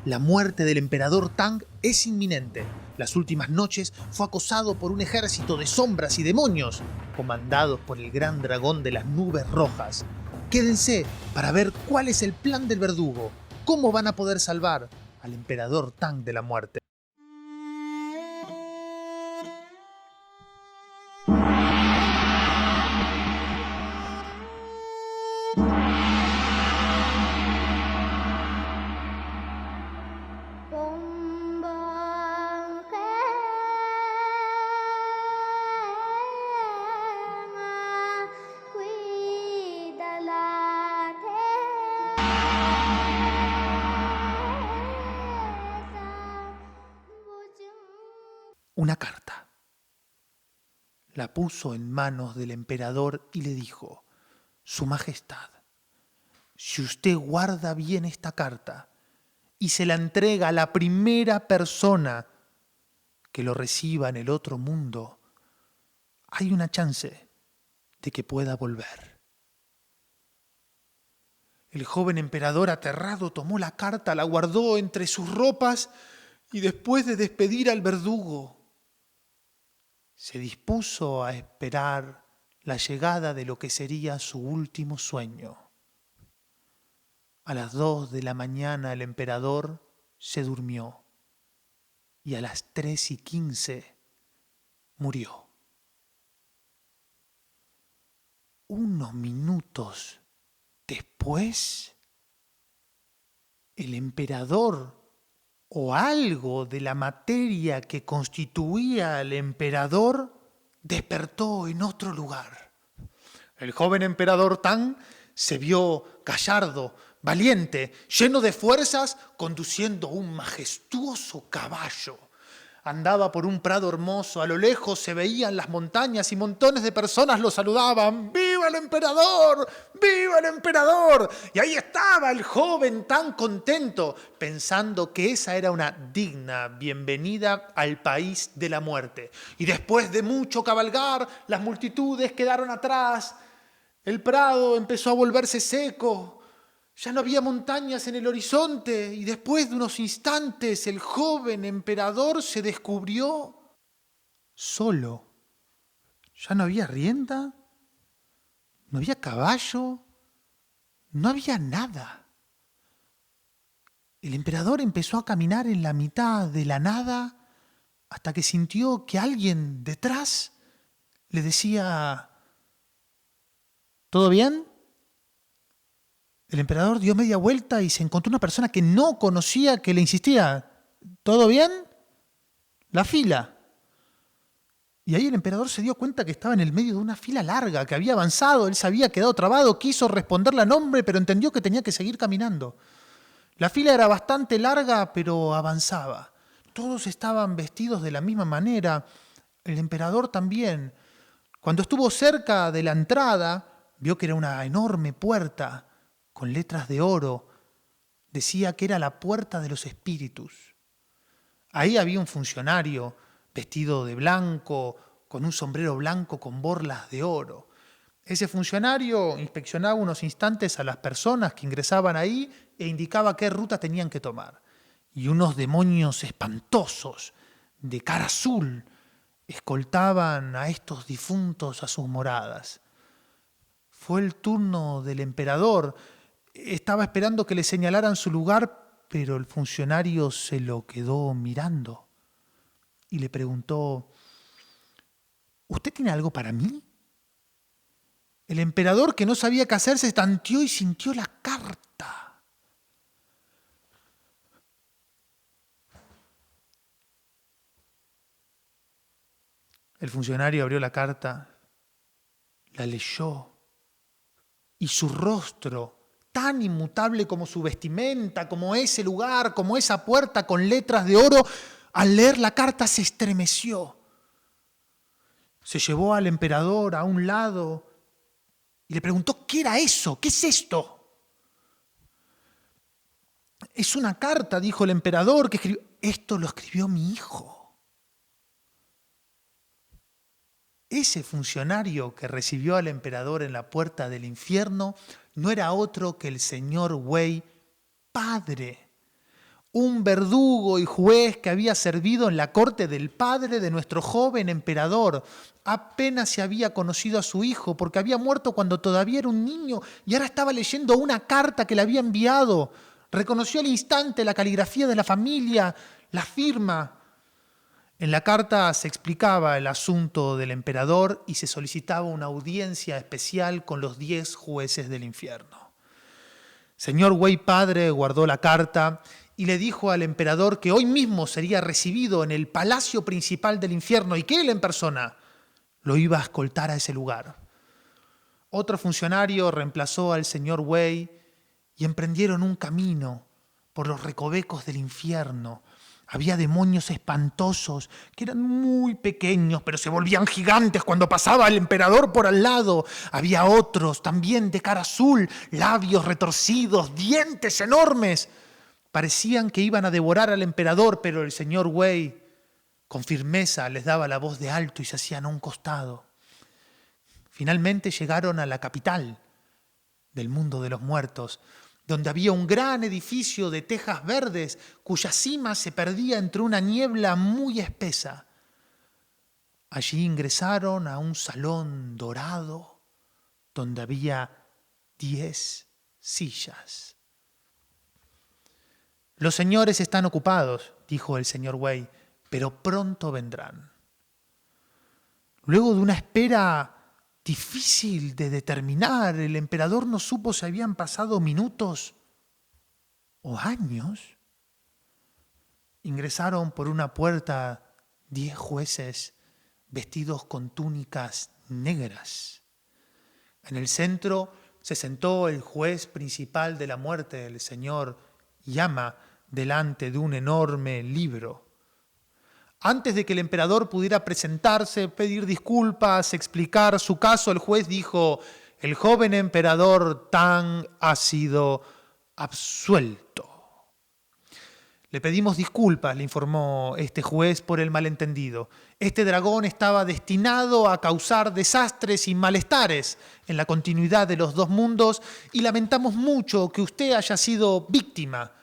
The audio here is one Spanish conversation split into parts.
La muerte del emperador Tang es inminente. Las últimas noches fue acosado por un ejército de sombras y demonios, comandados por el gran dragón de las nubes rojas. Quédense para ver cuál es el plan del verdugo, cómo van a poder salvar al emperador Tang de la muerte. Una carta. La puso en manos del emperador y le dijo: Su Majestad, si usted guarda bien esta carta y se la entrega a la primera persona que lo reciba en el otro mundo, hay una chance de que pueda volver. El joven emperador, aterrado, tomó la carta, la guardó entre sus ropas y después de despedir al verdugo, se dispuso a esperar la llegada de lo que sería su último sueño. A las 2 de la mañana el emperador se durmió y a las 3:15 murió. Unos minutos después, el emperador, o algo de la materia que constituía al emperador, despertó en otro lugar. El joven emperador Tang se vio gallardo, valiente, lleno de fuerzas, conduciendo un majestuoso caballo. Andaba por un prado hermoso, a lo lejos se veían las montañas y montones de personas lo saludaban. ¡Viva el emperador! ¡Viva el emperador! Y ahí estaba el joven tan contento, pensando que esa era una digna bienvenida al país de la muerte. Y después de mucho cabalgar, las multitudes quedaron atrás. El prado empezó a volverse seco. Ya no había montañas en el horizonte y después de unos instantes el joven emperador se descubrió solo. Ya no había rienda, no había caballo, no había nada. El emperador empezó a caminar en la mitad de la nada hasta que sintió que alguien detrás le decía: ¿todo bien? El emperador dio media vuelta y se encontró una persona que no conocía que le insistía: ¿todo bien? La fila. Y ahí el emperador se dio cuenta que estaba en el medio de una fila larga, que había avanzado, él se había quedado trabado, quiso responderle a nombre, pero entendió que tenía que seguir caminando. La fila era bastante larga, pero avanzaba. Todos estaban vestidos de la misma manera, el emperador también. Cuando estuvo cerca de la entrada, vio que era una enorme puerta con letras de oro. Decía que era la puerta de los espíritus. Ahí había un funcionario vestido de blanco, con un sombrero blanco con borlas de oro. Ese funcionario inspeccionaba unos instantes a las personas que ingresaban ahí e indicaba qué ruta tenían que tomar. Y unos demonios espantosos, de cara azul, escoltaban a estos difuntos a sus moradas. Fue el turno del emperador. Estaba esperando que le señalaran su lugar, pero el funcionario se lo quedó mirando y le preguntó: ¿usted tiene algo para mí? El emperador, que no sabía qué hacer, se tanteó y sintió la carta. El funcionario abrió la carta, la leyó, y su rostro, tan inmutable como su vestimenta, como ese lugar, como esa puerta con letras de oro, al leer la carta se estremeció. Se llevó al emperador a un lado y le preguntó: ¿qué era eso? ¿Qué es esto? Es una carta, dijo el emperador, que escribió. Esto lo escribió mi hijo. Ese funcionario que recibió al emperador en la puerta del infierno no era otro que el señor Wei, padre. un verdugo y juez que había servido en la corte del padre de nuestro joven emperador. Apenas se había conocido a su hijo porque había muerto cuando todavía era un niño y ahora estaba leyendo una carta que le había enviado. Reconoció al instante la caligrafía de la familia, la firma. En la carta se explicaba el asunto del emperador y se solicitaba una audiencia especial con los 10 jueces del infierno. Señor Wei padre guardó la carta y le dijo al emperador que hoy mismo sería recibido en el palacio principal del infierno y que él en persona lo iba a escoltar a ese lugar. Otro funcionario reemplazó al señor Wei y emprendieron un camino por los recovecos del infierno. Había demonios espantosos que eran muy pequeños, pero se volvían gigantes cuando pasaba el emperador por al lado. Había otros también de cara azul, labios retorcidos, dientes enormes. Parecían que iban a devorar al emperador, pero el señor Wei con firmeza les daba la voz de alto y se hacían a un costado. Finalmente llegaron a la capital del mundo de los muertos, donde había un gran edificio de tejas verdes cuya cima se perdía entre una niebla muy espesa. Allí ingresaron a un salón dorado donde había 10 sillas. Los señores están ocupados, dijo el señor Wei, pero pronto vendrán. Luego de una espera difícil de determinar, el emperador no supo si habían pasado minutos o años. Ingresaron por una puerta 10 jueces vestidos con túnicas negras. En el centro se sentó el juez principal de la muerte, el señor Yama, delante de un enorme libro. Antes de que el emperador pudiera presentarse, pedir disculpas, explicar su caso, el juez dijo: el joven emperador Tang ha sido absuelto. Le pedimos disculpas, le informó este juez, por el malentendido. Este dragón estaba destinado a causar desastres y malestares en la continuidad de los dos mundos y lamentamos mucho que usted haya sido víctima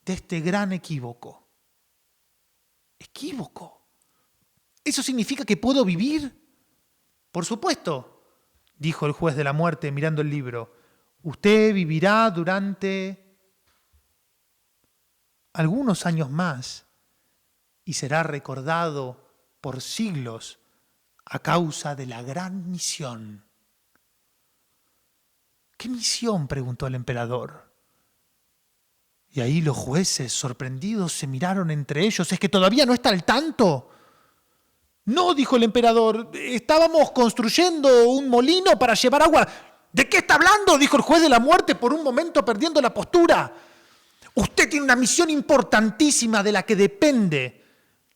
de este gran equívoco. ¿Equívoco? ¿Eso significa que puedo vivir? Por supuesto, dijo el juez de la muerte mirando el libro. Usted vivirá durante algunos años más y será recordado por siglos a causa de la gran misión. ¿Qué misión?, preguntó el emperador. Y ahí los jueces, sorprendidos, se miraron entre ellos. ¿Es que todavía no está al tanto? No, dijo el emperador, estábamos construyendo un molino para llevar agua. ¿De qué está hablando?, dijo el juez de la muerte, por un momento perdiendo la postura. Usted tiene una misión importantísima de la que depende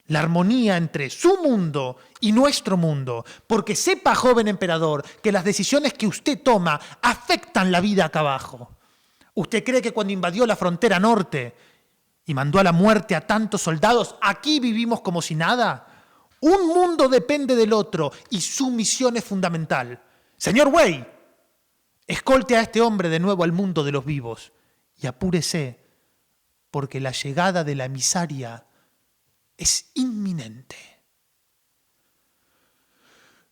la armonía entre su mundo y nuestro mundo. Porque sepa, joven emperador, que las decisiones que usted toma afectan la vida acá abajo. ¿Usted cree que cuando invadió la frontera norte y mandó a la muerte a tantos soldados, aquí vivimos como si nada? Un mundo depende del otro y su misión es fundamental. Señor Wei, escolte a este hombre de nuevo al mundo de los vivos y apúrese, porque la llegada de la emisaria es inminente.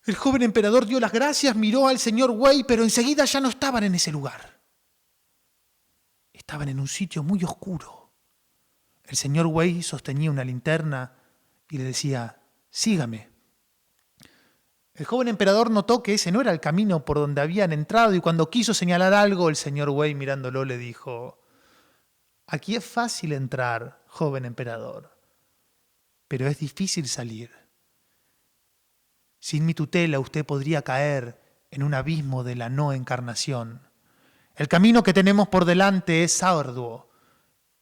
El joven emperador dio las gracias, miró al señor Wei, pero enseguida ya no estaban en ese lugar. Estaban en un sitio muy oscuro. El señor Wei sostenía una linterna y le decía: sígame. El joven emperador notó que ese no era el camino por donde habían entrado y cuando quiso señalar algo, el señor Wei, mirándolo, le dijo: aquí es fácil entrar, joven emperador, pero es difícil salir. Sin mi tutela usted podría caer en un abismo de la no encarnación. El camino que tenemos por delante es arduo,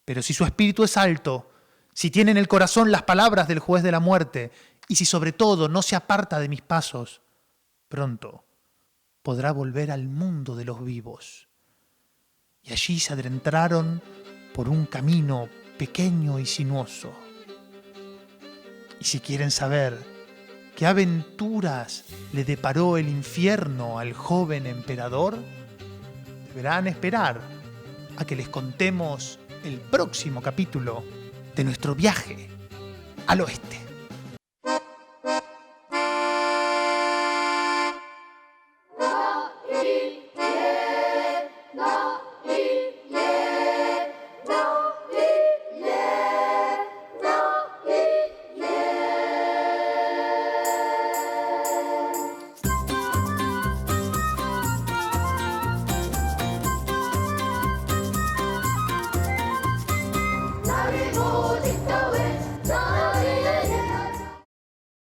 pero si su espíritu es alto, si tiene en el corazón las palabras del juez de la muerte y si sobre todo no se aparta de mis pasos, pronto podrá volver al mundo de los vivos. Y allí se adentraron por un camino pequeño y sinuoso. Y si quieren saber qué aventuras le deparó el infierno al joven emperador, deberán esperar a que les contemos el próximo capítulo de nuestro viaje al oeste.